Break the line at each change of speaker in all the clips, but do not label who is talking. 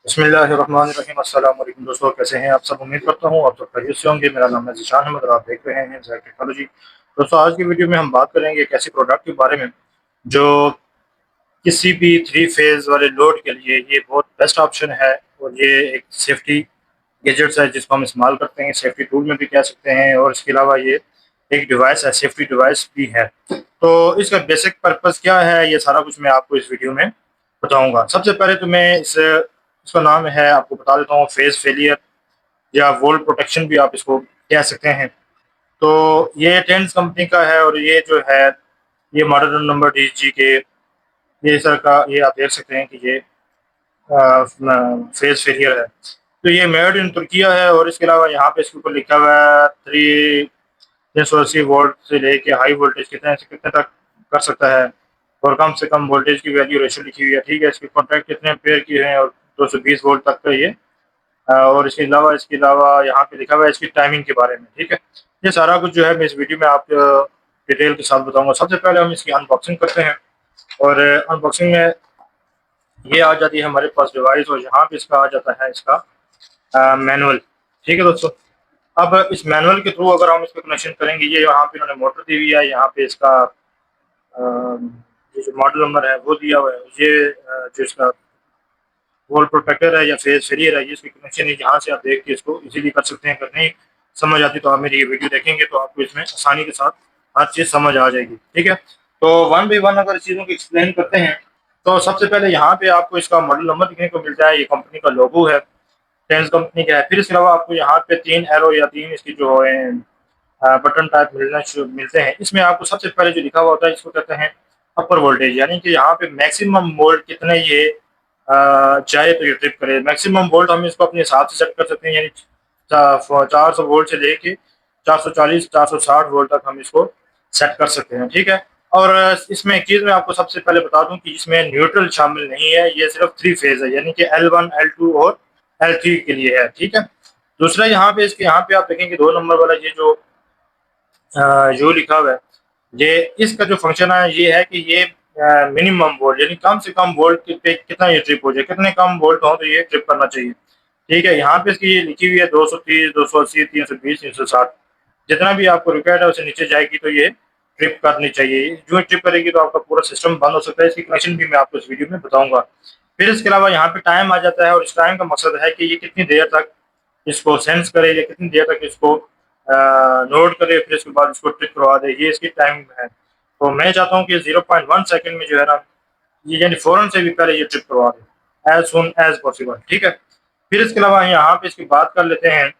बिस्मिल्लाहिर्रहमानिर्रहीम। अस्सलाम वालेकुम दोस्तों, कैसे हैं आप सब? उम्मीद करता हूँ आप सब खैरियत से होंगे। मेरा नाम है ज़ीशान अहमद और आप देख रहे हैं ज़ैक टेक्नोलॉजी। दोस्तों, आज की वीडियो में हम बात करेंगे एक ऐसे प्रोडक्ट के बारे में जो किसी भी थ्री फेज़ वाले लोड के लिए ये बहुत बेस्ट ऑप्शन है। और ये एक सेफ्टी गैजेट्स है जिसको हम इस्तेमाल करते हैं, सेफ्टी टूल में भी कह सकते हैं। और इसके अलावा ये एक डिवाइस है, सेफ्टी डिवाइस भी है। तो इसका बेसिक पर्पज़ क्या है, ये सारा कुछ मैं आपको इस वीडियो में बताऊंगा। सबसे पहले तो मैं इसका नाम है आपको बता देता हूँ, फेस फेलियर या वोल्ट प्रोटेक्शन भी आप इसको कह सकते हैं। तो ये टेंस कंपनी का है और ये जो है ये मॉडल नंबर DG के ये सर का ये आप देख सकते हैं कि ये फेस फेलियर है। तो ये मेड इन तुर्किया है और इसके अलावा यहाँ पे इसके ऊपर लिखा हुआ है 380 वोल्ट से लेके हाई वोल्टेज कितने से कितने तक कर सकता है और कम से कम वोल्टेज की वैल्यू रेशो लिखी हुई है। ठीक है, इसके कॉन्टैक्ट कितने एम्पेयर की हैं और 220 वोल्ट तक का ये। और इसके अलावा यहाँ पे लिखा हुआ है इसकी टाइमिंग के बारे में। ठीक है, ये सारा कुछ जो है मैं इस वीडियो में आप डिटेल के साथ बताऊंगा। सबसे पहले हम इसकी अनबॉक्सिंग करते हैं और अनबॉक्सिंग में ये आ जाती है हमारे पास डिवाइस और यहाँ पे इसका आ जाता है इसका मैनुअल। ठीक है दोस्तों, अब इस मैनुअल के थ्रू अगर हम इसको कनेक्शन करेंगे, ये यहाँ पे इन्होंने मोटर दी हुई है, यहाँ पे इसका ये जो मॉडल नंबर है वो दिया हुआ है। ये जो इसका वॉल प्रोटेक्टर है या फेस फेलियर है, ये इसकी कनेक्शन है। यहाँ से आप देख के इसको इजीली कर सकते हैं। अगर नहीं समझ आती तो आप मेरी ये वीडियो देखेंगे तो आपको इसमें आसानी के साथ हर चीज़ समझ आ जाएगी। ठीक है, तो वन बाई वन अगर इस चीज़ों को एक्सप्लेन करते हैं तो सबसे पहले यहाँ पे आपको इसका मॉडल नंबर दिखने को मिलता है। ये कंपनी का लोगो है, टेंस कंपनी का है। फिर इसके अलावा आपको यहाँ पे 3 एरो या 3 इसकी जो है बटन टाइप मिलते हैं। इसमें आपको सबसे पहले जो लिखा हुआ होता है इसको कहते हैं अपर वोल्टेज, यानी कि यहाँ पे मैक्सिमम वोल्ट कितने ये चाहे तो ये ट्रिप करे। मैक्सिमम वोल्ट हम इसको अपने हिसाब से सेट कर सकते हैं, यानी 400 वोल्ट से लेके 440 460 वोल्ट तक हम इसको सेट कर सकते हैं। ठीक है, और इसमें एक चीज़ मैं आपको सबसे पहले बता दूं कि इसमें न्यूट्रल शामिल नहीं है, ये सिर्फ थ्री फेज है, यानी कि L1 L2 और L3 के लिए है। ठीक है, दूसरा यहाँ पे इसके यहाँ पे आप देखेंगे 2 नंबर वाला ये जो जो लिखा हुआ है, ये इसका जो फंक्शन है ये है कि ये मिनिमम वोल्ट यानी कम से कम वोल्ट पे कितना ये ट्रिप हो जाए, कितने कम वोल्ट हो तो ये ट्रिप करना चाहिए। ठीक है, यहाँ पे इसकी ये लिखी हुई है 230 280 320 360, जितना भी आपको रिक्वायर्ड है उससे नीचे जाएगी तो ये ट्रिप करनी चाहिए। जो ट्रिप करेगी तो आपका पूरा सिस्टम बंद हो सकता है। इसकी कनेक्शन भी मैं आपको इस वीडियो में बताऊंगा। फिर इसके अलावा यहाँ पे टाइम आ जाता है और इस टाइम का मकसद है कि ये कितनी देर तक इसको सेंस करे या कितनी देर तक इसको नोट करे, फिर इसके बाद इसको ट्रिप करवा दे, ये इसकी टाइम है। तो मैं चाहता हूँ कि 0.1 सेकंड में जो है ना ये यानी फ़ौरन से भी पहले ये ट्रिप करवा दे, एज सुन एज पॉसिबल। ठीक है, फिर इसके अलावा यहाँ पे इसकी बात कर लेते हैं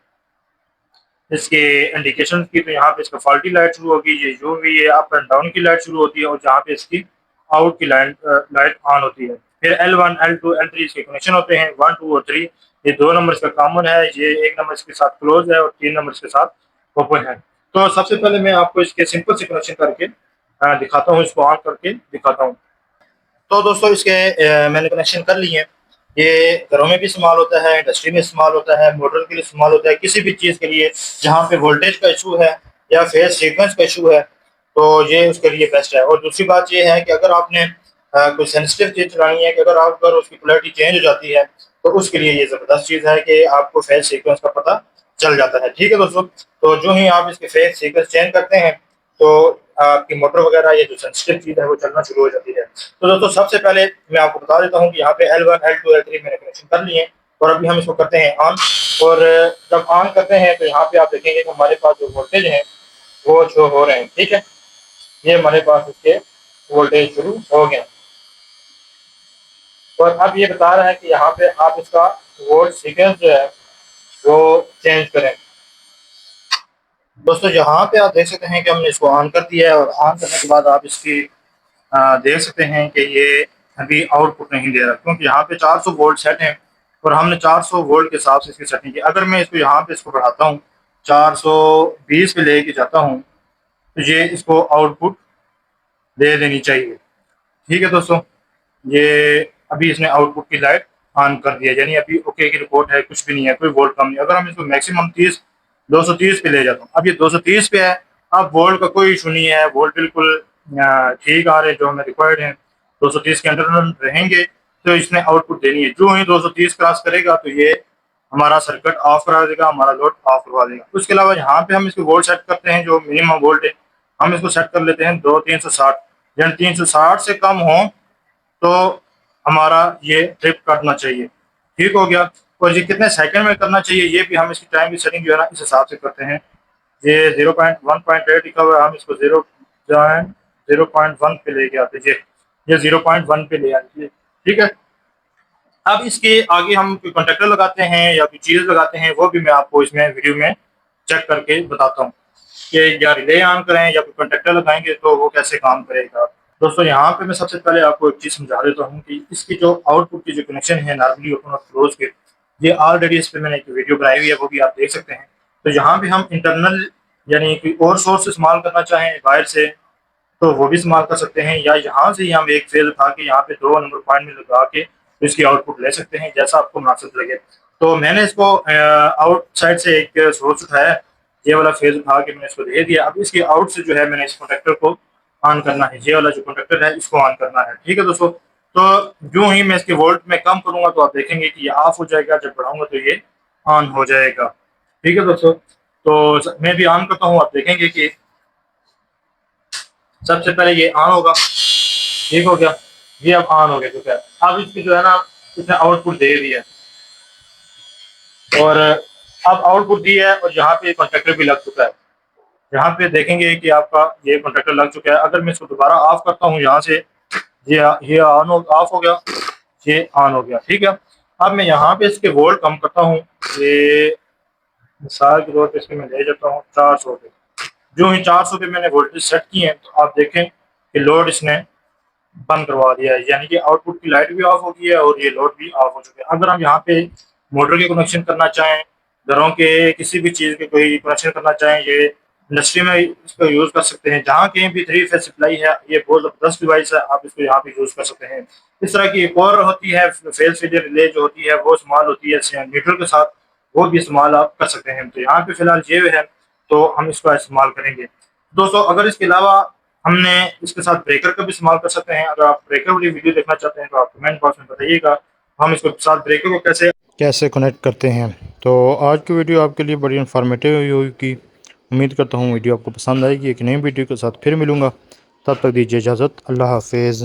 इसके इंडिकेशन की। तो यहाँ पे इसका फॉल्टी लाइट शुरू होगी, ये जो भी ये अप एंड डाउन की लाइट शुरू होती है और जहाँ पे इसकी आउट की लाइट ऑन होती है। फिर L1 L2 L3 इसके कनेक्शन होते हैं, 1 2 और 3। ये 2 नंबर इसका कॉमन है, ये 1 नंबर इसके साथ क्लोज है और 3 नंबर इसके साथ ओपन है। तो सबसे पहले मैं आपको इसके सिंपल से कनेक्शन करके दिखाता हूँ, इसको ऑन करके दिखाता हूँ। तो दोस्तों इसके मैंने कनेक्शन कर लिए हैं। ये घरों में भी इस्तेमाल होता है, इंडस्ट्री में इस्तेमाल होता है, मोटर के लिए इस्तेमाल होता है, किसी भी चीज़ के लिए जहाँ पे वोल्टेज का इशू है या फेज सीक्वेंस का इशू है तो ये उसके लिए बेस्ट है। और दूसरी बात ये है कि अगर आपने कोई सेंसिटिव चीज़ चलानी है कि अगर आप अगर उसकी पोलैरिटी चेंज हो जाती है तो उसके लिए ये ज़बरदस्त चीज़ है कि आपको फेज सीक्वेंस का पता चल जाता है। ठीक है दोस्तों, तो जो ही आप इसके फेज सीक्वेंस चेंज करते हैं तो आपकी मोटर वगैरह ये जो सेंसिटिव चीज़ है वो चलना शुरू हो जाती है। तो दोस्तों सबसे पहले मैं आपको बता देता हूँ कि यहाँ पे L1 L2 L3 मैंने कनेक्शन कर लिए हैं और अभी हम इसको करते हैं ऑन। और जब ऑन करते हैं तो यहाँ पे आप देखेंगे कि हमारे पास जो वोल्टेज है वो शो हो रहे हैं। ठीक है, ये हमारे पास इसके वोल्टेज शुरू हो गए और अब ये बता रहा है कि यहाँ पे आप इसका वोल्ट सीक्वेंस जो है वो चेंज करें। दोस्तों यहाँ पे आप देख सकते हैं कि हमने इसको ऑन कर दिया है और ऑन करने के बाद आप इसकी देख सकते हैं कि ये अभी आउटपुट नहीं दे रहा, क्योंकि यहाँ पे 400 वोल्ट सेट है और हमने 400 वोल्ट के हिसाब से इसकी सेटिंग की। अगर मैं इसको यहाँ पे इसको बढ़ाता हूँ 420 पे लेके जाता हूँ तो ये इसको आउटपुट दे देनी चाहिए। ठीक है दोस्तों, ये अभी इसने आउटपुट की लाइट ऑन कर दिया, यानी अभी ओके की रिपोर्ट है, कुछ भी नहीं है, कोई वोल्ट कम नहीं। अगर हम इसको मैक्सिमम 230 पे ले जाता हूँ, अब ये 230 पे है, अब वोल्ट का कोई इशू नहीं है, वोल्ट बिल्कुल ठीक आ रहे हैं जो हमें रिक्वायर्ड है, 230 के अंडर रहेंगे तो इसने आउटपुट देनी है। जो ही 230 क्रॉस करेगा तो ये हमारा सर्किट ऑफ करा देगा, हमारा लोड ऑफ करवा देगा। उसके अलावा यहाँ पे हम इसको वोल्ट सेट करते हैं, जो मिनिमम वोल्ट है हम इसको सेट कर लेते हैं 360, यानी 360 से कम हो तो हमारा ये ट्रिप करना चाहिए। ठीक हो गया। और ये कितने सेकंड में करना चाहिए ये भी हम इसकी टाइम की सेटिंग जो है ना इस हिसाब से करते हैं। ये 0.1.8 लिखा हुआ है, हम इसको 0.1 पे लेके आते हैं। ये 0.1 पे ले आते। ठीक है। अब इसके आगे हम कोई कॉन्टेक्टर लगाते हैं या कोई चीज़ लगाते हैं, वो भी मैं आपको इसमें वीडियो में चेक करके बताता हूँ कि या रिले ऑन करें या कोई कॉन्टेक्टर लगाएंगे तो वो कैसे काम करेगा। दोस्तों यहाँ पे मैं सबसे पहले आपको एक चीज़ समझा देता हूँ कि इसकी जो आउटपुट की जो कनेक्शन है नॉर्मली ओपन और क्लोज के, ये ऑलरेडी इस पर मैंने एक वीडियो बनाई हुई है, वो भी आप देख सकते हैं। तो यहाँ पे हम इंटरनल यानी कोई और सोर्स इस्तेमाल करना चाहें वायर से तो वो भी इस्तेमाल कर सकते हैं, या यहाँ से हम एक फेज उठा के यहाँ पे 2 नंबर पॉइंट में लगा के इसकी आउटपुट ले सकते हैं, जैसा आपको मुनासिब लगे। तो मैंने इसको आउटसाइड से एक सोर्स उठाया, ये वाला फेज उठा के मैंने इसको दे दिया। अब इसके आउट से जो है मैंने इस कॉन्टेक्टर को ऑन करना है, ये वाला जो कॉन्टेक्टर है इसको ऑन करना है। ठीक है दोस्तों। तो जो ही मैं इसके वोल्ट में कम करूंगा तो आप देखेंगे कि ये ऑफ हो जाएगा, जब बढ़ाऊंगा तो ये ऑन हो जाएगा। ठीक है दोस्तों। तो मैं भी ऑन करता हूँ, आप देखेंगे कि सबसे पहले ये ऑन होगा। ठीक हो गया। ये अब ऑन हो गया क्योंकि अब इसकी जो है ना इसने आउटपुट दे दिया और अब आउटपुट दी है और यहाँ पे कॉन्ट्रैक्टर भी लग चुका है। यहाँ पे देखेंगे कि आपका ये कॉन्ट्रैक्टर लग चुका है। अगर मैं इसको दोबारा ऑफ करता हूँ यहाँ से, ये ऑफ हो गया, ये ऑन हो गया। ठीक है। अब मैं यहाँ पे इसके वोल्ट कम करता हूँ, ये मिसाल के तौर पर इसके मैं ले जाता हूँ 400 पे। जो ही 400 पे मैंने वोल्टेज सेट किए हैं तो आप देखें कि लोड इसने बंद करवा दिया है, यानी कि आउटपुट की लाइट भी ऑफ हो गई है और ये लोड भी ऑफ हो चुका है। अगर हम यहाँ पे मोटर के कनेक्शन करना चाहें, घरों के किसी भी चीज़ के कोई कनेक्शन करना चाहें, ये इंडस्ट्री में इसको यूज़ कर सकते हैं। जहाँ कहीं भी 3 फेज सप्लाई है, ये बहुत ज़बरदस्त डिवाइस है, आप इसको यहाँ पे यूज़ कर सकते हैं। इस तरह की एक और होती है फेज फेलियर रिले जो होती है, वो इस्तेमाल होती है न्यूट्रल के साथ, वो भी इस्तेमाल आप कर सकते हैं। तो यहाँ पे फिलहाल ये है, तो हम इसका इस्तेमाल करेंगे। दोस्तों अगर इसके अलावा हमने इसके साथ ब्रेकर का भी इस्तेमाल कर सकते हैं। अगर आप ब्रेकर वाली वीडियो देखना चाहते हैं तो आप कमेंट बॉक्स में बताइएगा, हम इसके साथ ब्रेकर को कैसे कनेक्ट करते हैं। तो आज की वीडियो आपके लिए बड़ी इन्फॉर्मेटिव होगी। उम्मीद करता हूँ वीडियो आपको पसंद आएगी। एक नई वीडियो के साथ फिर मिलूँगा, तब तक दीजिए इजाज़त। अल्लाह हाफिज़।